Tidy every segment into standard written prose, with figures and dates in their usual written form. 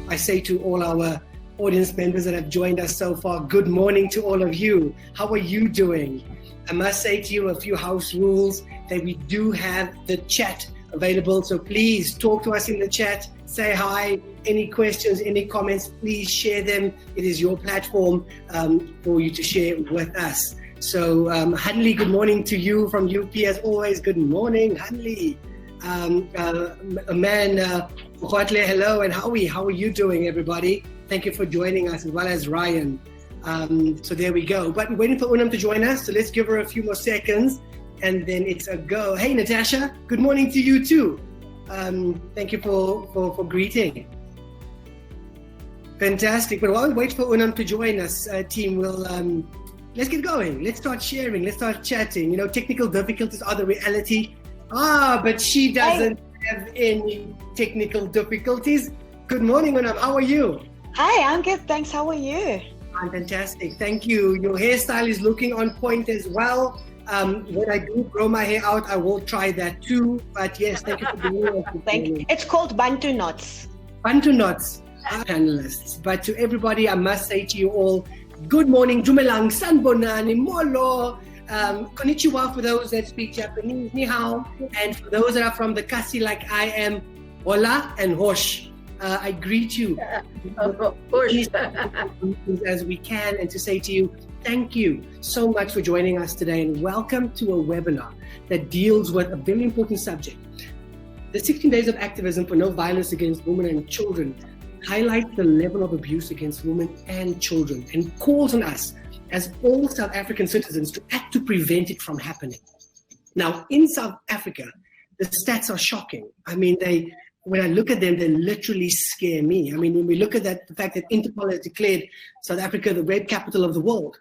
I say to all our audience members that have joined us so far, good morning to all of you. How are you doing? I must say to you a few house rules that we do have the chat available. So please talk to us in the chat, say hi, any questions, any comments, please share them. It is your platform for you to share with us. So Hanley, good morning to you from UP as always. Good morning, Hanley. Mokwatle, hello, and Howie, how are you doing, everybody? Thank you for joining us, as well as Ryan. So there we go. But we're waiting for Unam to join us, so let's give her a few more seconds, and then it's a go. Hey, Natasha, good morning to you too. Thank you for greeting. Fantastic. But while we wait for Unam to join us, team, we'll let's get going. Let's start sharing. Let's start chatting. You know, technical difficulties are the reality. But she doesn't have any technical difficulties. Good morning, Unam. How are you? Hi, I'm good. Thanks. How are you? I'm fantastic. Thank you. Your hairstyle is looking on point as well. When I do grow my hair out, I will try that too. But yes, thank you for being here. Thank you. It's called Bantu knots. Bantu knots, panelists. But to everybody, I must say to you all, good morning, Dumelang, Sanbonani, Molo. Konnichiwa for those that speak Japanese, ni hao, and for those that are from the Kasi like I am, hola and hosh. I greet you as we can, and to say to you, thank you so much for joining us today, and welcome to a webinar that deals with a very important subject. The 16 Days of Activism for No Violence Against Women and Children highlights the level of abuse against women and children and calls on us as all South African citizens to act to prevent it from happening. Now, in South Africa, the stats are shocking. I mean, when I look at them, they literally scare me. I mean, when we look at that, the fact that Interpol has declared South Africa the rape capital of the world,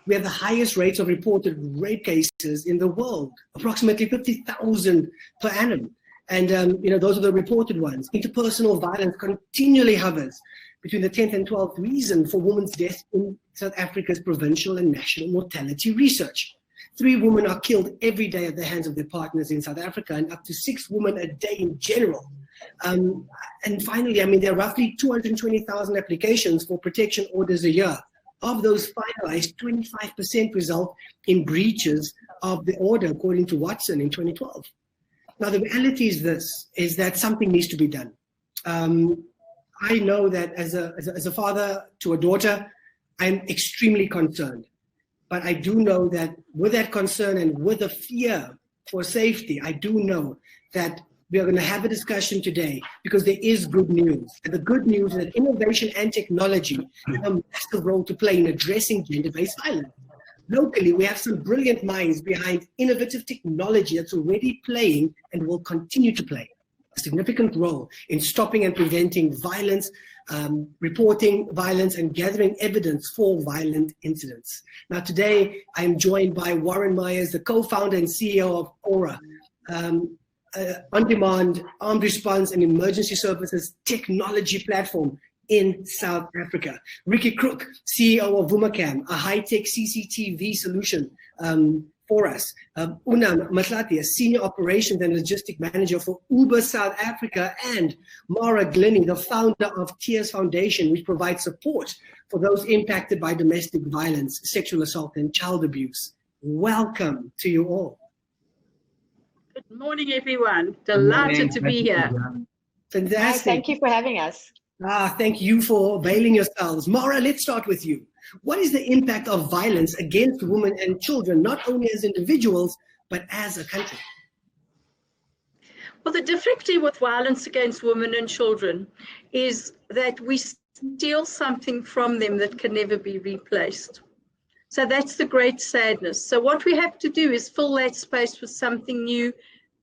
we have the highest rates of reported rape cases in the world, approximately 50,000 per annum. And, those are the reported ones. Interpersonal violence continually hovers between the 10th and 12th reason for women's deaths in South Africa's provincial and national mortality research. 3 women are killed every day at the hands of their partners in South Africa, and up to 6 women a day in general. And finally, I mean, there are roughly 220,000 applications for protection orders a year. Of those finalized, 25% result in breaches of the order, according to Watson in 2012. Now, the reality is that something needs to be done. I know that as a father to a daughter, I'm extremely concerned. But I do know that with that concern and with the fear for safety, I do know that we are going to have a discussion today because there is good news. And the good news is that innovation and technology have a massive role to play in addressing gender-based violence. Locally, we have some brilliant minds behind innovative technology that's already playing and will continue to play a significant role in stopping and preventing violence, reporting violence, and gathering evidence for violent incidents. Now, today, I'm joined by Warren Myers, the co-founder and CEO of Aura, on-demand, armed response, and emergency services technology platform in South Africa. Ricky Crook, CEO of Vumacam, a high-tech CCTV solution for us. Unam Matlati, a senior operations and logistic manager for Uber South Africa, and Mara Glennie, the founder of Tears Foundation, which provides support for those impacted by domestic violence, sexual assault, and child abuse. Welcome to you all. Good morning, everyone. Delighted to be here. Fantastic. Hi, thank you for having us. Thank you for availing yourselves. Mara, let's start with you. What is the impact of violence against women and children, not only as individuals, but as a country? Well, the difficulty with violence against women and children is that we steal something from them that can never be replaced. So that's the great sadness. So what we have to do is fill that space with something new,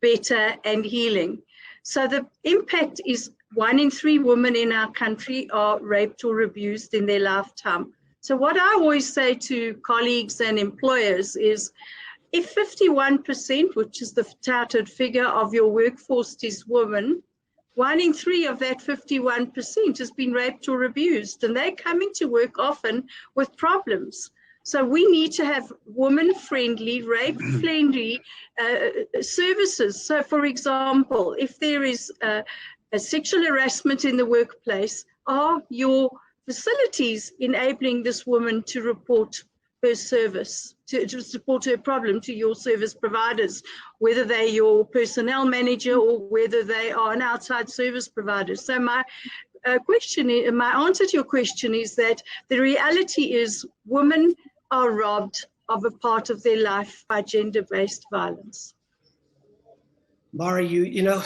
better, and healing. So the impact is 1 in 3 women in our country are raped or abused in their lifetime. So what I always say to colleagues and employers is, if 51%, which is the touted figure of your workforce, is women, 1 in 3 of that 51% has been raped or abused, and they're coming to work often with problems. So we need to have woman-friendly, rape-friendly services. So, for example, if there is a sexual harassment in the workplace, are your facilities enabling this woman to report her service, to report her problem to your service providers, whether they're your personnel manager or whether they are an outside service provider? So my answer to your question is that the reality is women are robbed of a part of their life by gender-based violence. Mara, you know,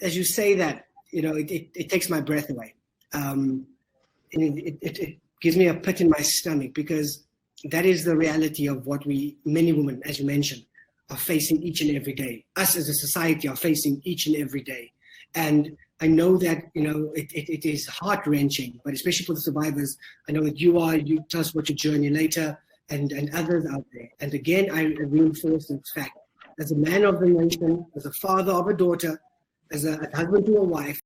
as you say that, you know, it takes my breath away. And it gives me a pit in my stomach, because that is the reality of what many women, as you mentioned, are facing each and every day. Us as a society are facing each and every day. And I know that, you know, it is heart-wrenching, but especially for the survivors, I know that you tell us about your journey later, and others out there. And again, I reinforce this fact. As a man of the nation, as a father of a daughter, as a husband to a wife,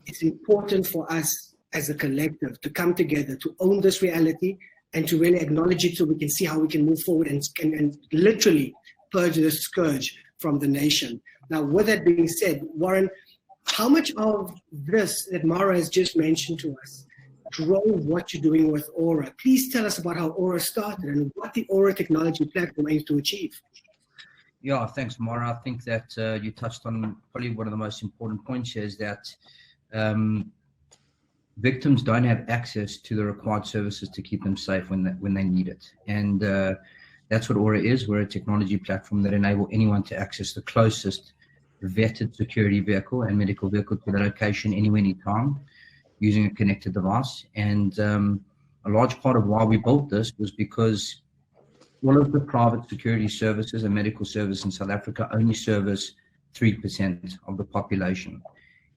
it's important for us as a collective to come together, to own this reality, and to really acknowledge it so we can see how we can move forward and literally purge the scourge from the nation. Now, with that being said, Warren, how much of this that Mara has just mentioned to us drove what you're doing with Aura? Please tell us about how Aura started and what the Aura technology platform aims to achieve. Yeah, thanks, Mara. I think that you touched on probably one of the most important points here, is that victims don't have access to the required services to keep them safe when they need it. And that's what Aura is. We're a technology platform that enable anyone to access the closest vetted security vehicle and medical vehicle to the location anywhere, anytime, using a connected device. And a large part of why we built this was because all of the private security services and medical services in South Africa only service 3% of the population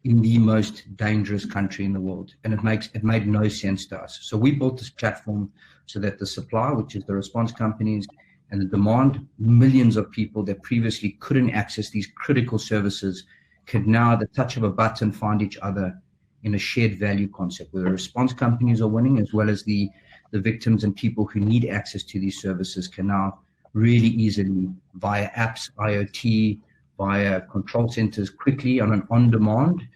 in the most dangerous country in the world. And it made no sense to us. So we built this platform so that the supply, which is the response companies, and the demand, millions of people that previously couldn't access these critical services, could now, at the touch of a button, find each other in a shared value concept, where the response companies are winning, as well as the victims and people who need access to these services can now really easily, via apps, IoT, via control centers, quickly on an on-demand,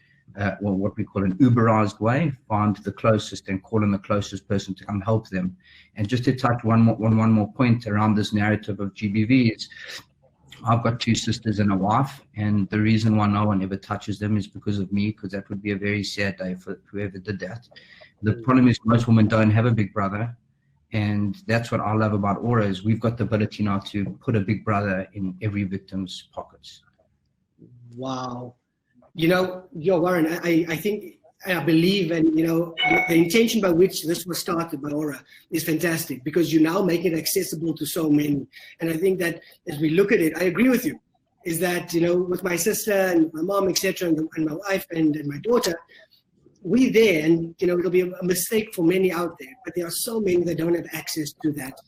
what we call an Uberized way, find the closest and call in the closest person to come help them. And just to touch one more point around this narrative of GBV is, I've got 2 sisters and a wife, and the reason why no one ever touches them is because of me, because that would be a very sad day for whoever did that. The problem is most women don't have a big brother, and that's what I love about Aura, is we've got the ability now to put a big brother in every victim's pockets. Wow. You know, Warren, I think, I believe, and you know, the intention by which this was started by Aura is fantastic, because you now make it accessible to so many. And I think that as we look at it, I agree with you, is that, you know, with my sister and my mom, etc., and my wife and my daughter, we're there, and you know, it'll be a mistake for many out there, but there are so many that don't have access to that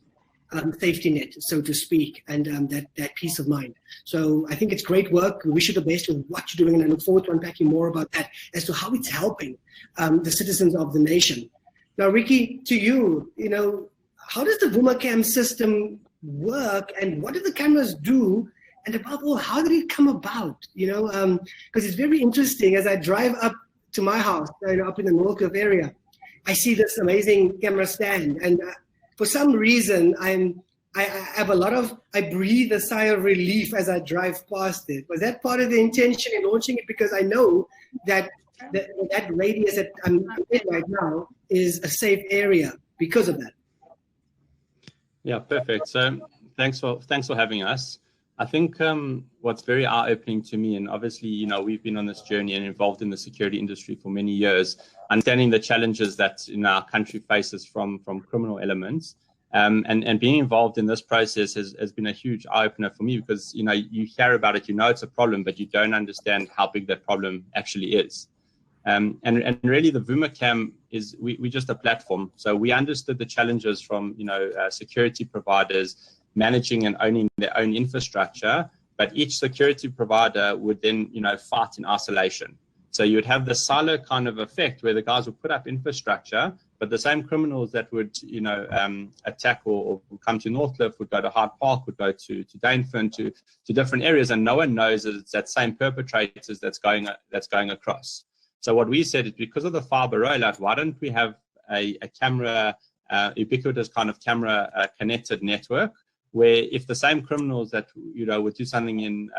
safety net, so to speak, and that peace of mind. So I think it's great work. We wish you the best with what you're doing, and I look forward to unpacking more about that as to how it's helping the citizens of the nation. Now, Ricky, to you, you know, how does the Vumacam system work, and what do the cameras do? And above all, how did it come about? You know, because it's very interesting. As I drive up to my house, you know, up in the Northcliffe area, I see this amazing camera stand, and for some reason, I breathe a sigh of relief as I drive past it. Was that part of the intention in launching it? Because I know that that radius that I'm in right now is a safe area because of that. Yeah, perfect. So thanks for having us. I think what's very eye-opening to me, and obviously, you know, we've been on this journey and involved in the security industry for many years, understanding the challenges that our country faces from criminal elements, and being involved in this process has been a huge eye-opener for me, because, you know, you hear about it, you know it's a problem, but you don't understand how big that problem actually is. And really, the Vumacam is we just a platform. So we understood the challenges from, you know, security providers managing and owning their own infrastructure, but each security provider would then, you know, fight in isolation. So you would have the silo kind of effect where the guys would put up infrastructure, but the same criminals that would, you know, attack or come to Northcliffe would go to Hyde Park, would go to Dainfern, to different areas, and no one knows that it's that same perpetrators that's going across. So what we said is, because of the fiber rollout, why don't we have a camera, ubiquitous kind of camera connected network, where if the same criminals that would do something in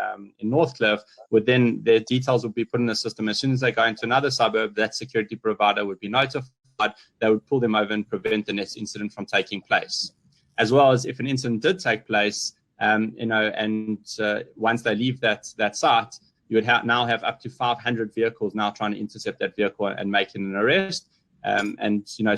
Northcliffe, then their details would be put in the system. As soon as they go into another suburb, that security provider would be notified. They would pull them over and prevent the next incident from taking place. As well as, if an incident did take place, once they leave that site, you would now have up to 500 vehicles now trying to intercept that vehicle and making an arrest.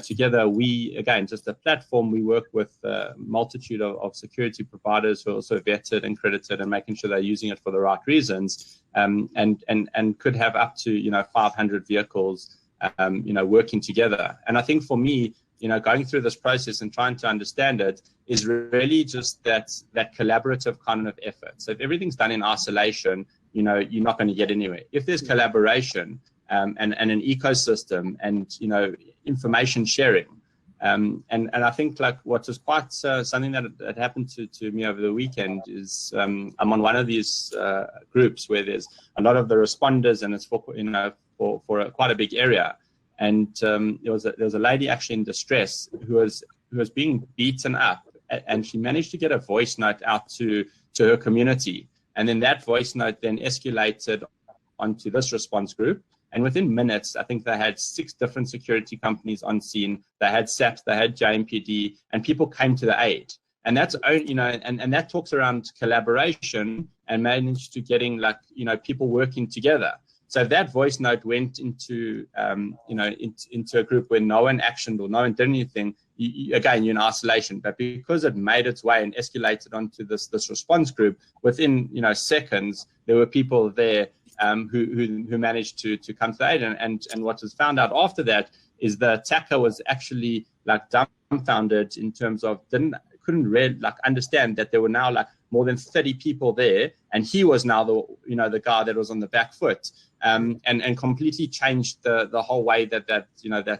Together we, again, just a platform, we work with a multitude of security providers who are also vetted and credited and making sure they're using it for the right reasons, and could have up to 500 vehicles working together. And I think for me, going through this process and trying to understand it is really just that collaborative kind of effort. So if everything's done in isolation, you're not going to get anywhere. If there's collaboration and an ecosystem and information sharing, and I think like what was quite something that happened to me over the weekend is I'm on one of these groups where there's a lot of the responders, and it's for quite a big area. And there was a lady actually in distress who was being beaten up, and she managed to get a voice note out to her community. And then that voice note then escalated onto this response group. And within minutes, I think they had 6 different security companies on scene. They had SAPS, they had JMPD, and people came to the aid. And that's, and that talks around collaboration and managed to getting people working together. So if that voice note went into a group where no one actioned or no one did anything, again, you're in isolation. But because it made its way and escalated onto this response group, within seconds, there were people there who managed to come to the aid. And what was found out after that is the attacker was actually dumbfounded in terms of couldn't really understand that there were now more than 30 people there, and he was now the guy that was on the back foot, and completely changed the whole way that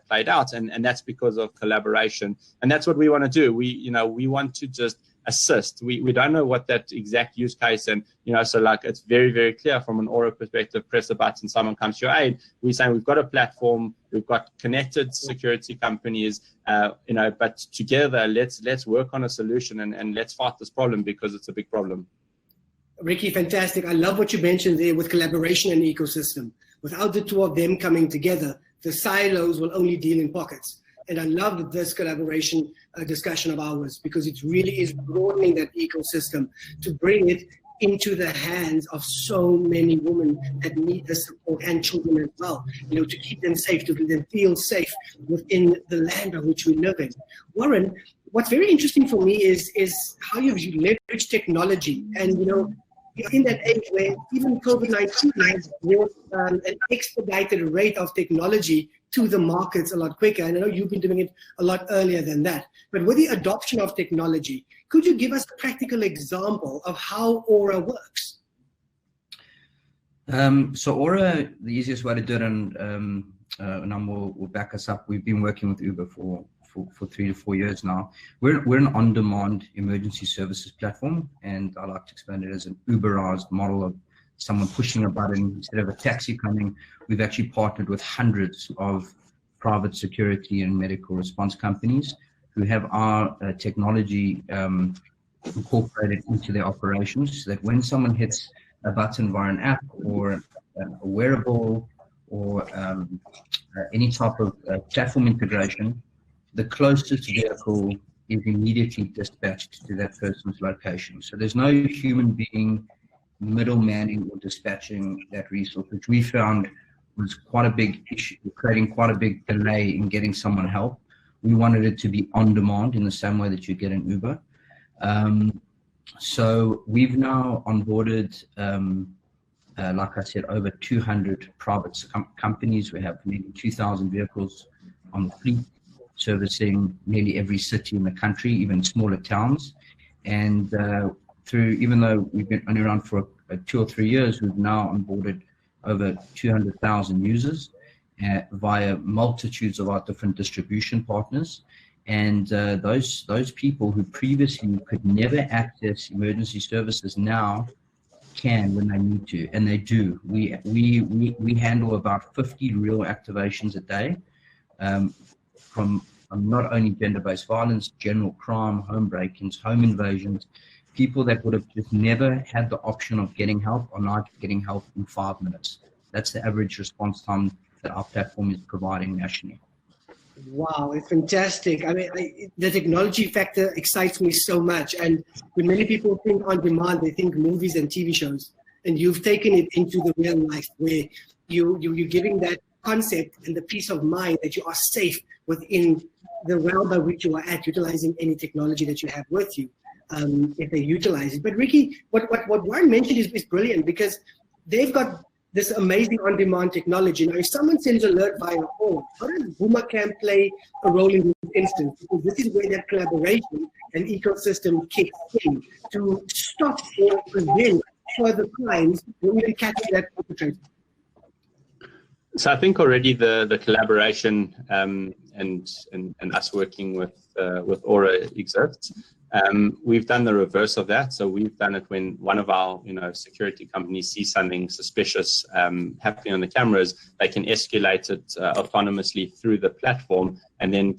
played out, and that's because of collaboration. And that's what we want to do. We want to just assist. We don't know what that exact use case, and so it's very, very clear from an Aura perspective. Press a button, someone comes to your aid. We're saying we've got a platform, we've got connected security companies, but together let's work on a solution and let's fight this problem, because it's a big problem. Ricky, fantastic. I love what you mentioned there with collaboration and ecosystem. Without the two of them coming together, the silos will only deal in pockets. And I love this collaboration discussion of ours, because it really is broadening that ecosystem to bring it into the hands of so many women that need the support, and children as well, to keep them safe, to let them feel safe within the land of which we live in. Warren, what's very interesting for me is how you've leveraged technology, and you're in that age where even COVID-19 has brought an expedited rate of technology to the markets a lot quicker. And I know you've been doing it a lot earlier than that. But with the adoption of technology, could you give us a practical example of how Aura works? So Aura, the easiest way to do it, and will back us up, we've been working with Uber for 3 to 4 years now. We're an on-demand emergency services platform, and I like to explain it as an Uberized model of someone pushing a button instead of a taxi coming. We've actually partnered with hundreds of private security and medical response companies who have our technology incorporated into their operations, so that when someone hits a button via an app or a wearable or any type of platform integration, the closest vehicle is immediately dispatched to that person's location. So there's no human being middlemanning or dispatching that resource, which we found was quite a big issue, creating quite a big delay in getting someone help. We wanted it to be on demand in the same way that you get an Uber. So we've now onboarded, like I said, over 200 private companies. We have nearly 2,000 vehicles on the fleet, servicing nearly every city in the country, even smaller towns. And even though we've been only around for 2 or 3 years, we've now onboarded over 200,000 users via multitudes of our different distribution partners. And those people who previously could never access emergency services now can when they need to, and they do. We handle about 50 real activations a day, from not only gender-based violence, general crime, home break-ins, home invasions, people that would have just never had the option of getting help are now getting help in 5 minutes. That's the average response time that our platform is providing nationally. Wow, it's fantastic. I mean, the technology factor excites me so much. And when many people think on demand, they think movies and TV shows. And you've taken it into the real life where you're giving that concept and the peace of mind that you are safe within the realm by which you are at, utilizing any technology that you have with you, if they utilize it. But Ricky, what Warren mentioned is brilliant, because they've got this amazing on-demand technology. Now, if someone sends an alert via phone, how does Vumacam play a role in this instance? Because this is where that collaboration and ecosystem kicks in to stop or prevent further crimes when we catch that perpetrator. So I think already the collaboration and us working with Aura exists. We've done the reverse of that. So we've done it when one of our security companies sees something suspicious happening on the cameras. They can escalate it autonomously through the platform, and then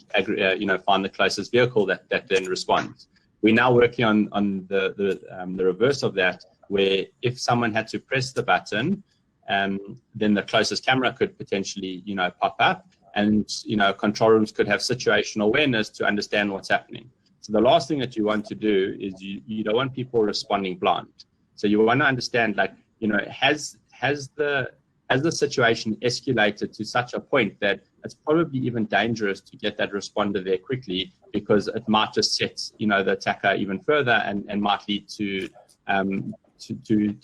find the closest vehicle that then responds. We're now working on the reverse of that, where if someone had to press the button, then the closest camera could potentially pop up, and control rooms could have situational awareness to understand what's happening. So the last thing that you want to do is you don't want people responding blind. So you want to understand, has the situation escalated to such a point that it's probably even dangerous to get that responder there quickly, because it might just set the attacker even further and might lead to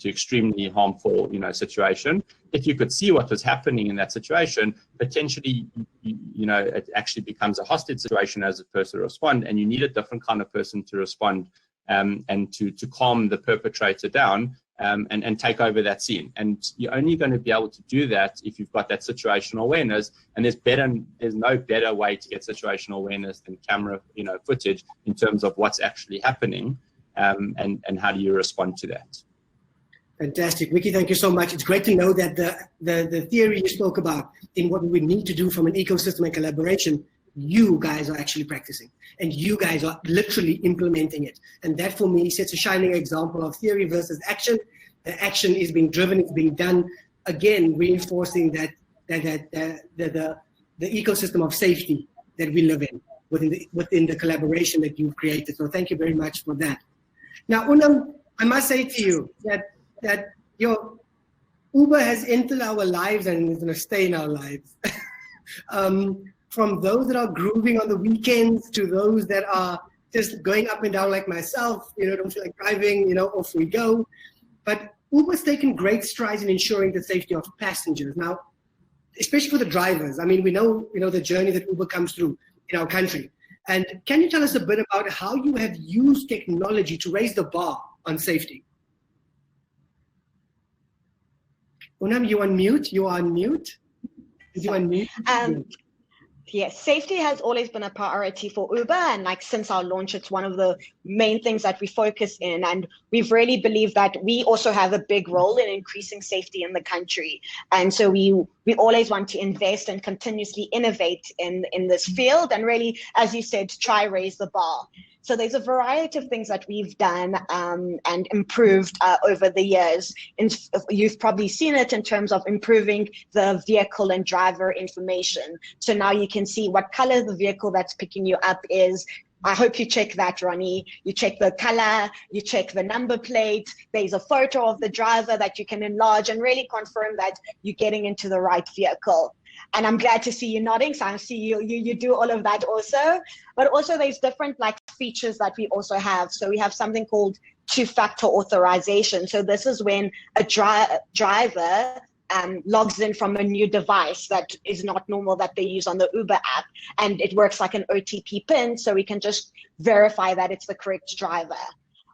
extremely harmful situation. If you could see what was happening in that situation, potentially it actually becomes a hostage situation as opposed to respond, and you need a different kind of person to respond and to calm the perpetrator down and take over that scene. And you're only going to be able to do that if you've got that situational awareness, and there's no better way to get situational awareness than camera footage in terms of what's actually happening, and how do you respond to that. Fantastic. Ricky, thank you so much. It's great to know that the theory you spoke about in what we need to do from an ecosystem and collaboration, you guys are actually practicing, and you guys are literally implementing it. And that for me sets a shining example of theory versus action. The action is being driven, it's being done, again, reinforcing that the ecosystem of safety that we live in within the collaboration that you've created. So thank you very much for that. Now, Unam, I must say to you that your Uber has entered our lives and is going to stay in our lives. From those that are grooving on the weekends to those that are just going up and down like myself, don't feel like driving, off we go. But Uber's taken great strides in ensuring the safety of passengers. Now, especially for the drivers. I mean, we know, the journey that Uber comes through in our country. And can you tell us a bit about how you have used technology to raise the bar on safety? Unam, you unmute? You are on mute? Did you unmute? Yes, safety has always been a priority for Uber, and since our launch, it's one of the main things that we focus in, and we've really believed that we also have a big role in increasing safety in the country. And so we always want to invest and continuously innovate in this field, and really, as you said, try raise the bar. So there's a variety of things that we've done and improved over the years. You've probably seen it in terms of improving the vehicle and driver information. So now you can see what color the vehicle that's picking you up is. I hope you check that, Ronnie. You check the color, you check the number plate. There's a photo of the driver that you can enlarge and really confirm that you're getting into the right vehicle. And I'm glad to see you nodding. So I see you do all of that also. But also there's different features that we also have. So we have something called two-factor authorization. So this is when a driver logs in from a new device that is not normal that they use on the Uber app. And it works like an OTP PIN, so we can just verify that it's the correct driver.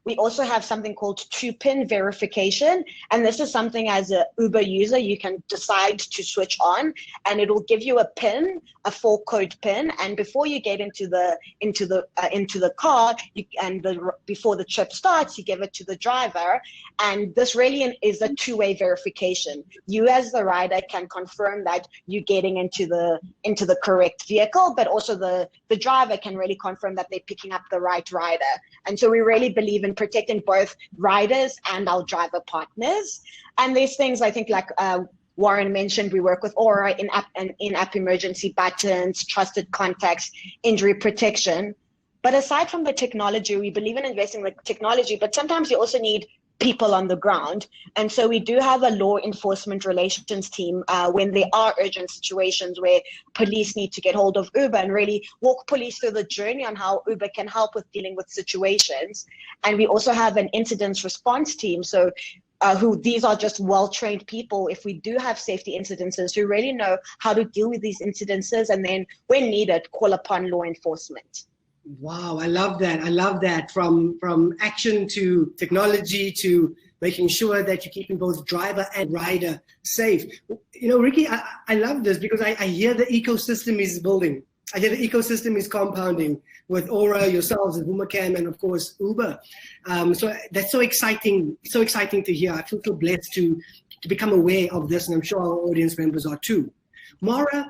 we also have something called 2-pin verification. And this is something as an Uber user, you can decide to switch on, and it will give you a pin, a 4-code pin. And before you get into the car, before the trip starts, you give it to the driver. And this really is a two-way verification. You as the rider can confirm that you're getting into the correct vehicle, but also the driver can really confirm that they're picking up the right rider. And so we really believe in protecting both riders and our driver partners. And there's things I think like Warren mentioned, we work with Aura in-app emergency buttons, trusted contacts, injury protection. But aside from the technology, we believe in investing in the technology, but sometimes you also need people on the ground. And so we do have a law enforcement relations team when there are urgent situations where police need to get hold of Uber, and really walk police through the journey on how Uber can help with dealing with situations. And we also have an incident response team. So these are just well-trained people, if we do have safety incidences, who really know how to deal with these incidences, and then when needed, call upon law enforcement. Wow, I love that. I love that. From action to technology to making sure that you're keeping both driver and rider safe. You know, Ricky, I love this because I hear the ecosystem is building. I hear the ecosystem is compounding with Aura, yourselves, and Vumacam, and of course Uber. So that's so exciting. So exciting to hear. I feel so blessed to become aware of this, and I'm sure our audience members are too. Mara,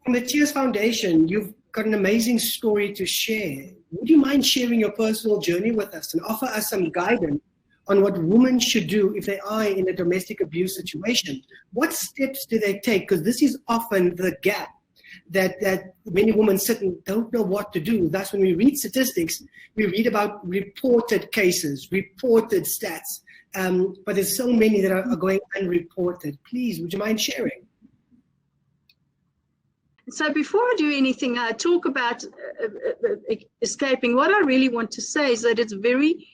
from the Cheers Foundation, you've got an amazing story to share. Would you mind sharing your personal journey with us and offer us some guidance on what women should do if they are in a domestic abuse situation? What steps do they take? Because this is often the gap that many women sit and don't know what to do. Thus, when we read statistics, we read about reported cases, reported stats, but there's so many that are going unreported. Please, would you mind sharing? So before I do anything, I talk about escaping. What I really want to say is that it's very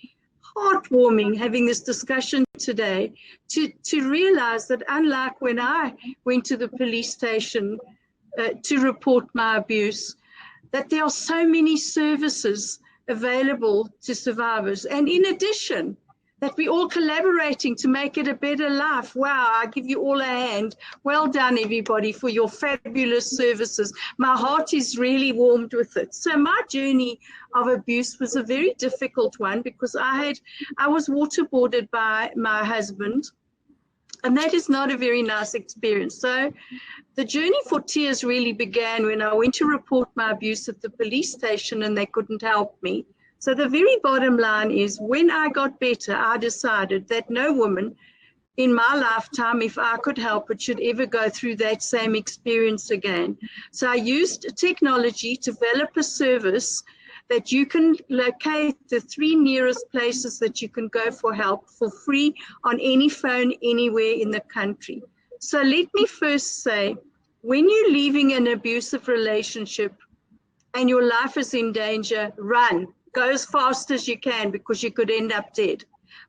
heartwarming having this discussion today to realize that, unlike when I went to the police station to report my abuse, that there are so many services available to survivors. And in addition, that we're all collaborating to make it a better life. Wow, I give you all a hand. Well done, everybody, for your fabulous services. My heart is really warmed with it. So my journey of abuse was a very difficult one because I was waterboarded by my husband, and that is not a very nice experience. So the journey for Tears really began when I went to report my abuse at the police station and they couldn't help me. So the very bottom line is, when I got better, I decided that no woman in my lifetime, if I could help it, should ever go through that same experience again. So I used technology to develop a service that you can locate the 3 nearest places that you can go for help for free on any phone anywhere in the country. So let me first say, when you're leaving an abusive relationship and your life is in danger, run. Go as fast as you can, because you could end up dead.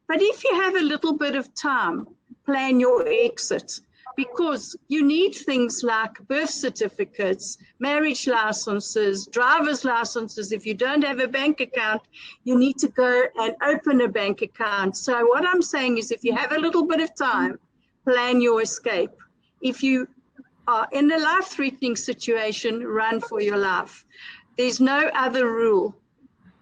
But if you have a little bit of time, plan your exit, because you need things like birth certificates, marriage licenses, driver's licenses. If you don't have a bank account, you need to go and open a bank account. So what I'm saying is, if you have a little bit of time, plan your escape. If you are in a life-threatening situation, run for your life. There's no other rule.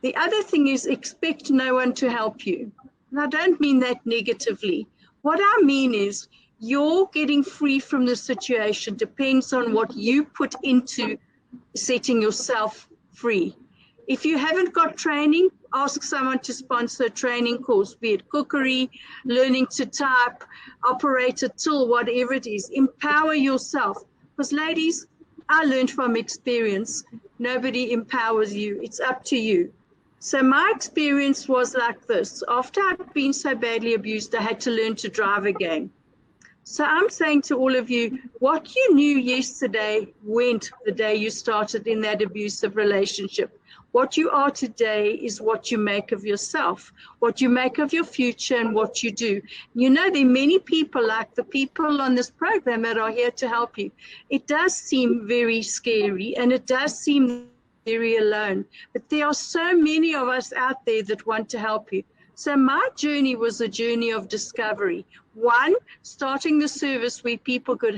The other thing is, expect no one to help you. And I don't mean that negatively. What I mean is, your getting free from the situation depends on what you put into setting yourself free. If you haven't got training, ask someone to sponsor a training course, be it cookery, learning to type, operate a tool, whatever it is. Empower yourself. Because ladies, I learned from experience, nobody empowers you. It's up to you. So my experience was like this. After I'd been so badly abused, I had to learn to drive again. So I'm saying to all of you, what you knew yesterday went the day you started in that abusive relationship. What you are today is what you make of yourself, what you make of your future, and what you do. You know, there are many people like the people on this program that are here to help you. It does seem very scary, and it does seem very alone, but there are so many of us out there that want to help you. So my journey was a journey of discovery. One, starting the service where people could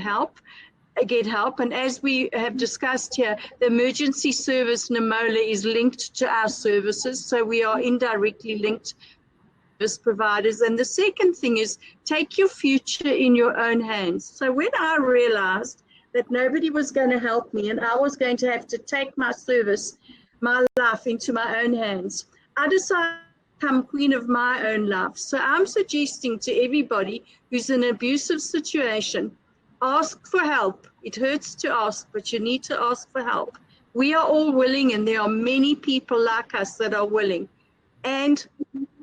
get help. And as we have discussed here, the emergency service NAMOLA is linked to our services. So we are indirectly linked service providers. And the second thing is take your future in your own hands. So when I realized that nobody was going to help me and I was going to have to take my service, my life into my own hands, I decided to become queen of my own life. So I'm suggesting to everybody who's in an abusive situation, ask for help. It hurts to ask, but you need to ask for help. We are all willing, and there are many people like us that are willing. And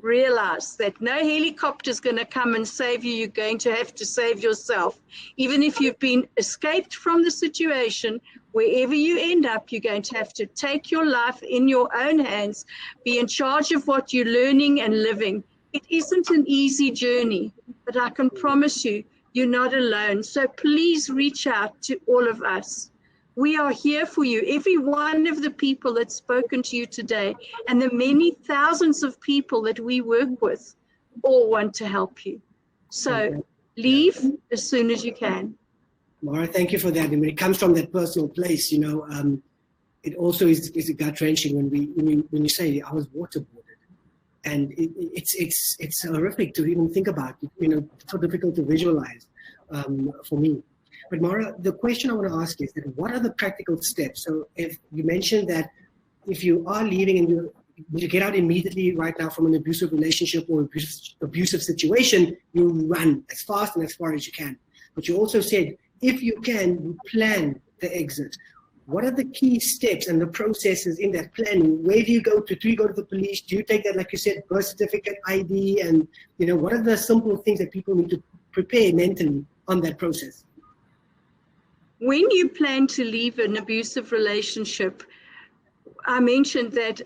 realize that no helicopter is going to come and save you. You're going to have to save yourself. Even if you've been escaped from the situation, wherever you end up, you're going to have to take your life in your own hands, be in charge of what you're learning and living. It isn't an easy journey, but I can promise you, you're not alone. So please reach out to all of us. We are here for you. Every one of the people that's spoken to you today and the many thousands of people that we work with all want to help you. So leave as soon as you can. Mara, thank you for that. And when it comes from that personal place, it also is gut-wrenching when you say I was waterboarded, and it's horrific to even think about. It's so difficult to visualize for me. But Mara, the question I want to ask is that what are the practical steps? So if you mentioned that if you are leaving and you get out immediately right now from an abusive relationship or abusive situation, you run as fast and as far as you can. But you also said, if you can, you plan the exit. What are the key steps and the processes in that planning? Where do you go to? Do you go to the police? Do you take that, like you said, birth certificate, ID? And, what are the simple things that people need to prepare mentally on that process? When you plan to leave an abusive relationship, I mentioned that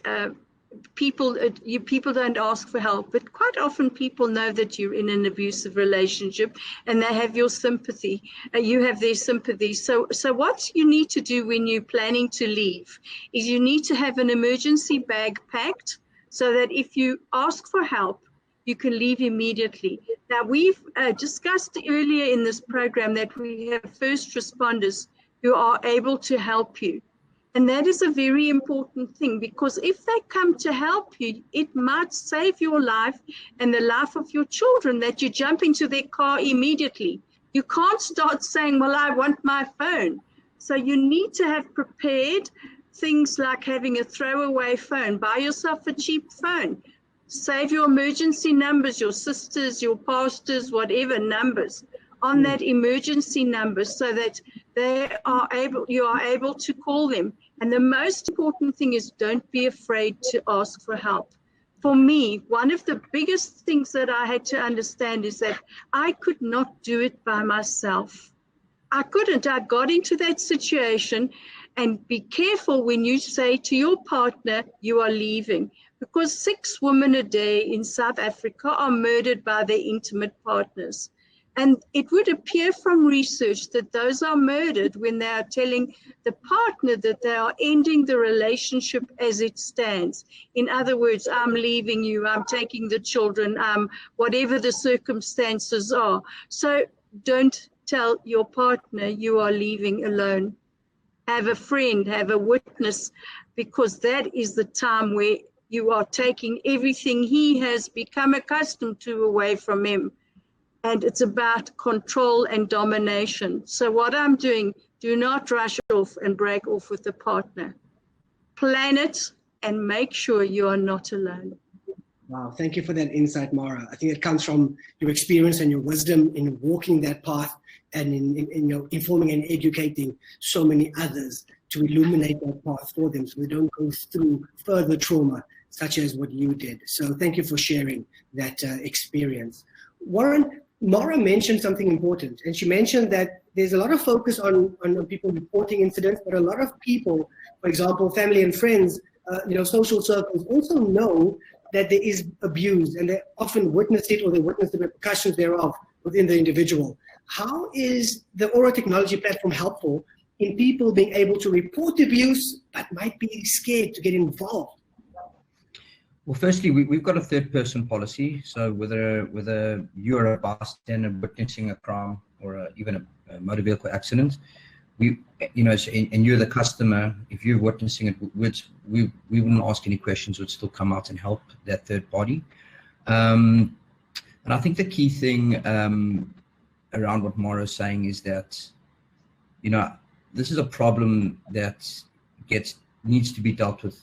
people don't ask for help, but quite often people know that you're in an abusive relationship and they have your sympathy. You have their sympathy. So what you need to do when you're planning to leave is you need to have an emergency bag packed so that if you ask for help, you can leave immediately. Now, we've discussed earlier in this program that we have first responders who are able to help you. And that is a very important thing, because if they come to help you, it might save your life and the life of your children that you jump into their car immediately. You can't start saying, well, I want my phone. So you need to have prepared things like having a throwaway phone. Buy yourself a cheap phone. Save your emergency numbers, your sisters, your pastors, whatever numbers on that emergency number so that you are able to call them. And the most important thing is don't be afraid to ask for help. For me, one of the biggest things that I had to understand is that I could not do it by myself. I couldn't. I got into that situation, and be careful when you say to your partner you are leaving, because 6 women a day in South Africa are murdered by their intimate partners. And it would appear from research that those are murdered when they are telling the partner that they are ending the relationship as it stands. In other words, I'm leaving you, I'm taking the children, whatever the circumstances are. So don't tell your partner you are leaving alone. Have a friend, have a witness, because that is the time where you are taking everything he has become accustomed to away from him. And it's about control and domination. So what I'm doing, do not rush off and break off with the partner. Plan it and make sure you are not alone. Wow, thank you for that insight, Mara. I think it comes from your experience and your wisdom in walking that path and in informing and educating so many others to illuminate that path for them so they don't go through further trauma such as what you did. So thank you for sharing that experience. Warren, Mara mentioned something important, and she mentioned that there's a lot of focus on people reporting incidents, but a lot of people, for example, family and friends, social circles also know that there is abuse, and they often witness it or they witness the repercussions thereof within the individual. How is the Aura technology platform helpful in people being able to report abuse but might be scared to get involved? Well, firstly, we've got a third-person policy. So whether you're a bystander witnessing a crime or even a motor vehicle accident, and you're the customer, if you're witnessing it, we wouldn't ask any questions. We'd still come out and help that third party. And I think the key thing around what Mara is saying is that, this is a problem that needs to be dealt with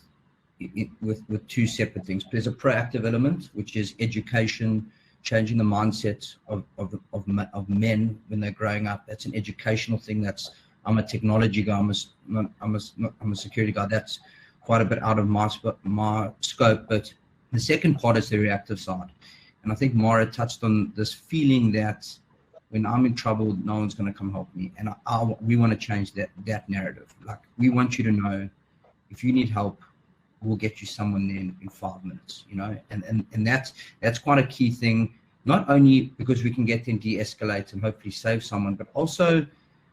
two separate things. There's a proactive element, which is education, changing the mindset of men when they're growing up. That's an educational thing. I'm a technology guy. I'm a security guy. That's quite a bit out of my scope. But the second part is the reactive side, and I think Mara touched on this feeling that when I'm in trouble, no one's going to come help me, and we want to change that narrative. Like, we want you to know, if you need help, we'll get you someone there in 5 minutes, and that's quite a key thing, not only because we can get them de-escalate and hopefully save someone, but also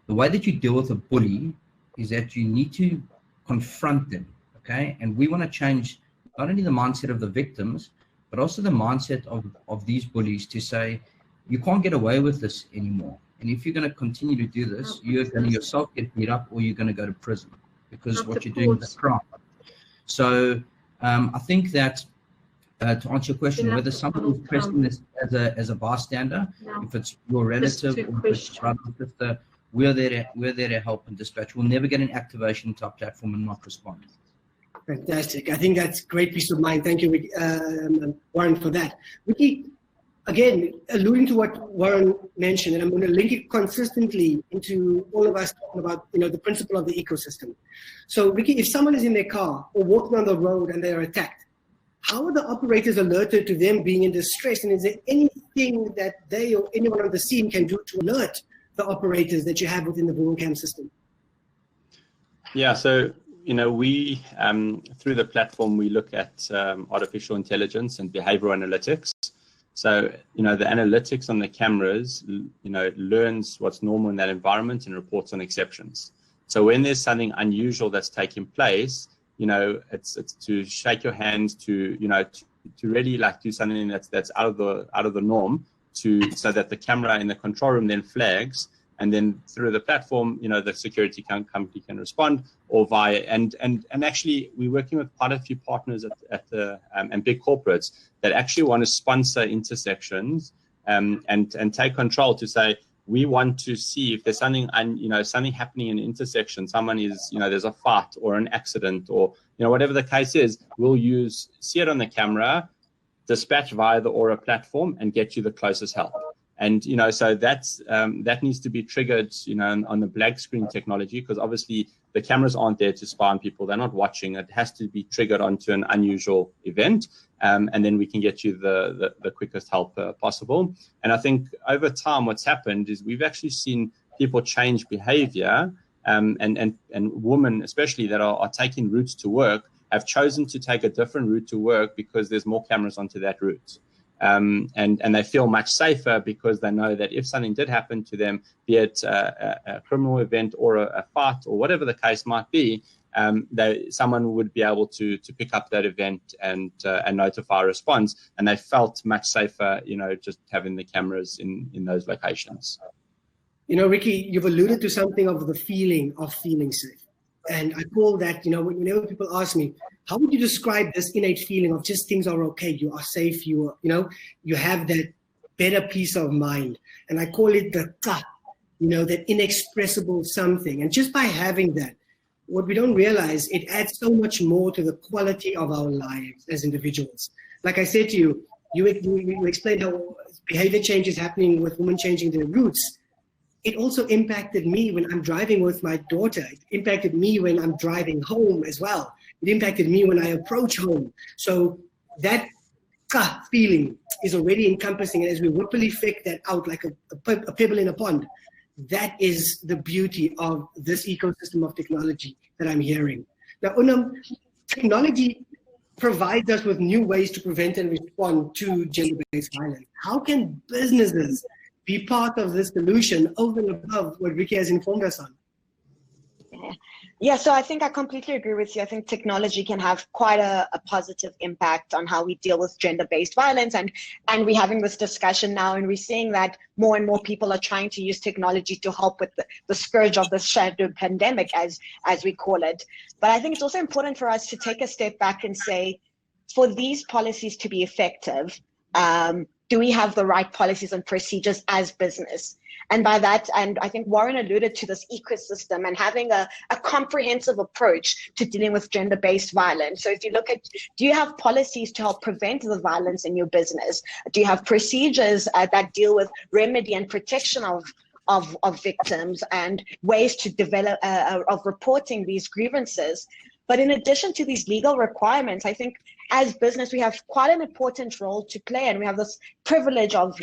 the way that you deal with a bully is that you need to confront them, okay? And we want to change not only the mindset of the victims, but also the mindset of these bullies to say, you can't get away with this anymore. And if you're going to continue to do this, you're going to yourself get beat up, or you're going to go to prison, because what you're doing is a crime. So I think that to answer your question, whether someone is pressing this as a bystander, if it's your relative or if it's brother or sister, we're there to help and dispatch. We'll never get an activation to our platform and not respond. Fantastic. I think that's great peace of mind. Thank you, Warren, for that. Ricky, again, alluding to what Warren mentioned, and I'm going to link it consistently into all of us talking about, the principle of the ecosystem. So, Ricky, if someone is in their car or walking on the road and they are attacked, how are the operators alerted to them being in distress? And is there anything that they or anyone on the scene can do to alert the operators that you have within the Vumacam system? Yeah, so, we, through the platform, we look at artificial intelligence and behavioral analytics. So, the analytics on the cameras, learns what's normal in that environment and reports on exceptions. So when there's something unusual that's taking place, it's to shake your hand, to really do something that's out of the norm, so that the camera in the control room then flags, and then through the platform, the security company can respond, or via and actually we're working with quite a few partners at the and big corporates that actually want to sponsor intersections and take control to say, we want to see if there's something something happening in an intersection, someone is, there's a fight or an accident or, whatever the case is, we'll see it on the camera, dispatch via the Aura platform and get you the closest help. And, so that needs to be triggered, on the black screen technology, because obviously the cameras aren't there to spy on people. They're not watching. It has to be triggered onto an unusual event. And then we can get you the quickest help possible. And I think over time, what's happened is we've actually seen people change behavior, and women, especially, that are taking routes to work, have chosen to take a different route to work because there's more cameras onto that route. And they feel much safer because they know that if something did happen to them, be it a criminal event or a fight or whatever the case might be, someone would be able to pick up that event and notify a response, and they felt much safer, just having the cameras in those locations. Ricky, you've alluded to something of the feeling of feeling safe. And I call that, whenever people ask me, how would you describe this innate feeling of just things are okay, you are safe, you have that better peace of mind. And I call it the that inexpressible something. And just by having that, what we don't realize, it adds so much more to the quality of our lives as individuals. Like I said to you, you explained how behavior change is happening with women changing their routes. It also impacted me when I'm driving with my daughter. It impacted me when I'm driving home as well. It impacted me when I approach home. So that feeling is already encompassing. And as we whippily flick that out like a pebble in a pond, that is the beauty of this ecosystem of technology that I'm hearing. Now, Unam, technology provides us with new ways to prevent and respond to gender-based violence. How can businesses be part of this solution over and above what Ricky has informed us on? Yeah, so I think I completely agree with you. I think technology can have quite a positive impact on how we deal with gender-based violence, and we're having this discussion now, and we're seeing that more and more people are trying to use technology to help with the scourge of this shadow pandemic, as we call it. But I think it's also important for us to take a step back and say, for these policies to be effective, do we have the right policies and procedures as business? And by that, and I think Warren alluded to this ecosystem and having a comprehensive approach to dealing with gender-based violence. So if you look at, do you have policies to help prevent the violence in your business? Do you have procedures that deal with remedy and protection of victims and ways to develop, of reporting these grievances? But in addition to these legal requirements, I think as business, we have quite an important role to play, and we have this privilege of,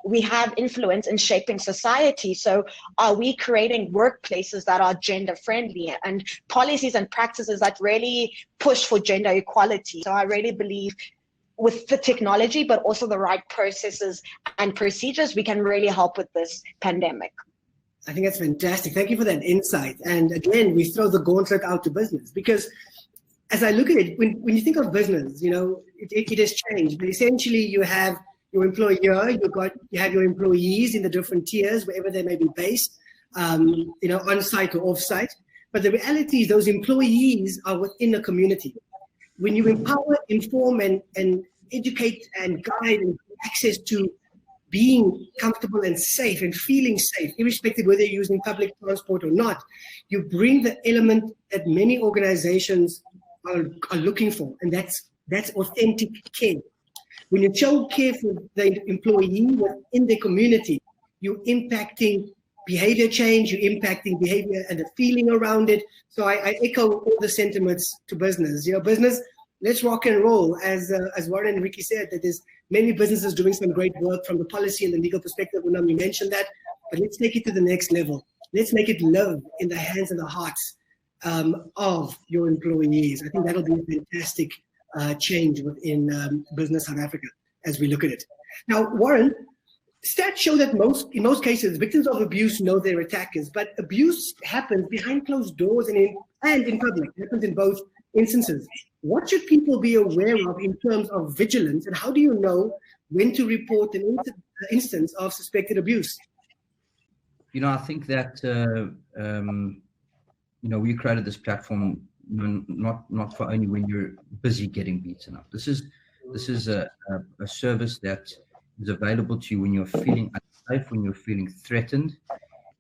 we have influence in shaping society. So are we creating workplaces that are gender friendly and policies and practices that really push for gender equality? So I really believe with the technology, but also the right processes and procedures, we can really help with this pandemic. I think that's fantastic. Thank you for that insight. And again, we throw the gauntlet out to business, because as I look at it, when you think of business, you know, it has changed. But essentially, you have your employer, you have your employees in the different tiers, wherever they may be based, you know, on site or off site. But the reality is, those employees are within a community. When you empower, inform, and educate and guide and access to being comfortable and safe and feeling safe, irrespective whether you're using public transport or not, you bring the element that many organizations are looking for, and that's authentic care. When you show care for the employee within the community, you're impacting behavior change, you're impacting behavior and the feeling around it. So I echo all the sentiments to business. You know, business, let's rock and roll. As Warren and Ricky said, that there's many businesses doing some great work from the policy and the legal perspective. We mentioned that, but let's take it to the next level. Let's make it live in the hands and the hearts of your employees. I think that'll be a fantastic change within Business South Africa as we look at it. Now, Warren, stats show that in most cases, victims of abuse know their attackers, but abuse happens behind closed doors and in public. It happens in both instances. What should people be aware of in terms of vigilance, and how do you know when to report an instance of suspected abuse? You know, I think that you know, we created this platform not for only when you're busy getting beaten up. This is a service that is available to you when you're feeling unsafe, when you're feeling threatened.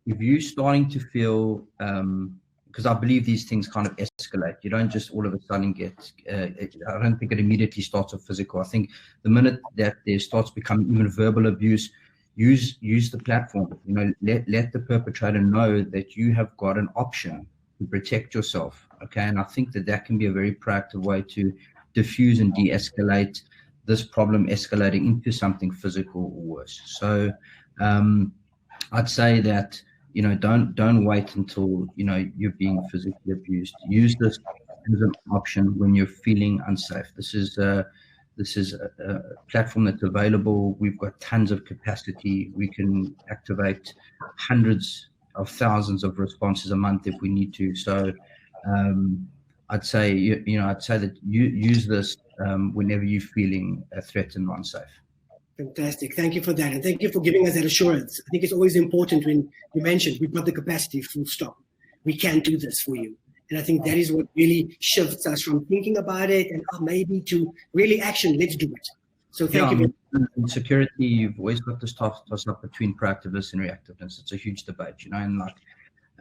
If you're starting to feel, because I believe these things kind of escalate. You don't just all of a sudden get, I don't think it immediately starts off physical. I think the minute that there starts becoming even verbal abuse, use the platform. You know, let the perpetrator know that you have got an option to protect yourself. Okay, and I think that can be a very proactive way to diffuse and de-escalate this problem escalating into something physical or worse. So I'd say that, you know, don't wait until, you know, you're being physically abused. Use this as an option when you're feeling unsafe. This is a platform that's available. We've got tons of capacity. We can activate hundreds of thousands of responses a month if we need to. So I'd say, you know, that you use this whenever you're feeling threatened or unsafe. Fantastic. Thank you for that. And thank you for giving us that assurance. I think it's always important when you mentioned we've got the capacity, full stop. We can do this for you. And I think that is what really shifts us from thinking about it and maybe to really action. Let's do it. So thank you. In security, you've always got this toss up between proactiveness and reactiveness. It's a huge debate, you know, and like,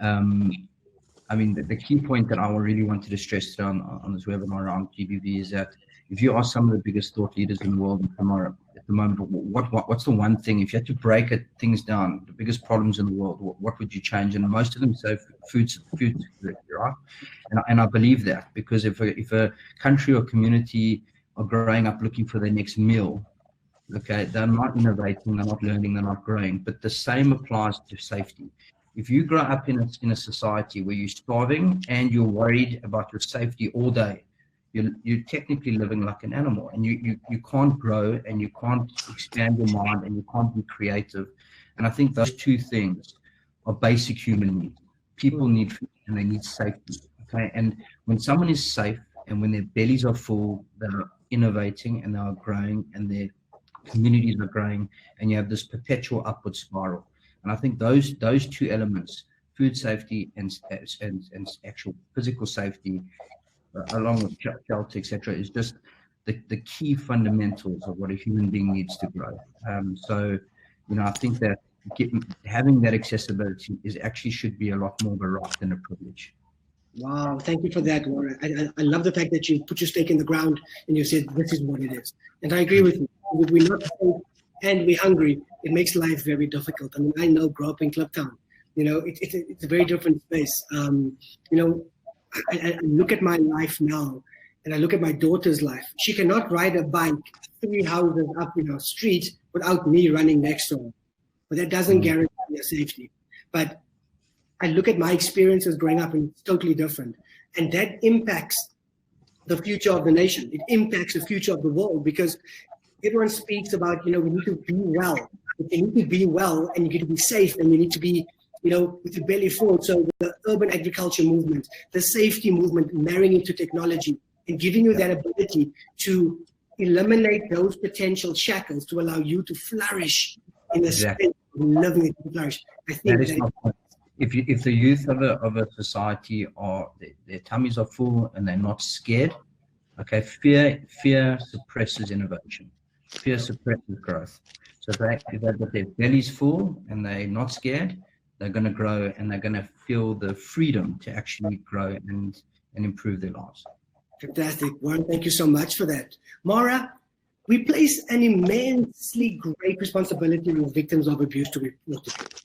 I mean, the key point that I really wanted to stress today on this webinar around GBV is that if you ask some of the biggest thought leaders in the world tomorrow, at the moment, what's the one thing, if you had to break things down, the biggest problems in the world, what would you change? And most of them say food security, right? And I believe that, because if a country or community are growing up looking for their next meal, okay, they're not innovating, they're not learning, they're not growing. But the same applies to safety. If you grow up in a society where you're starving and you're worried about your safety all day, you're technically living like an animal, and you can't grow, and you can't expand your mind, and you can't be creative. And I think those two things are basic human needs. People need food and they need safety. Okay, and when someone is safe and when their bellies are full, they're innovating and they are growing and their communities are growing, and you have this perpetual upward spiral. And I think those two elements, food safety and actual physical safety, along with shelter, etc., is just the key fundamentals of what a human being needs to grow. So, I think that having that accessibility should be a lot more of a right than a privilege. Wow, thank you for that, Warren. I love the fact that you put your stake in the ground and you said this is what it is. And I agree with you. If we're not safe and we're hungry, it makes life very difficult. I mean, I know, grow up in Kliptown, it's a very different space. I look at my life now and I look at my daughter's life. She cannot ride a bike 3 houses up street without me running next to her. But that doesn't guarantee her safety. But I look at my experiences growing up and it's totally different. And that impacts the future of the nation. It impacts the future of the world because everyone speaks about, we need to be well. But you need to be well and you need to be safe and you need to be, with your belly full. So the urban agriculture movement, the safety movement, marrying it to technology and giving you that ability to eliminate those potential shackles to allow you to flourish in the space of living and flourish. I think that is my point. If the youth of a society are their tummies are full and they're not scared, okay, fear suppresses innovation. Fear suppresses growth. So if they've got their bellies full and they're not scared, they're going to grow and they're going to feel the freedom to actually grow and improve their lives. Fantastic. Warren, thank you so much for that. Mara, we place an immensely great responsibility on victims of abuse to report it.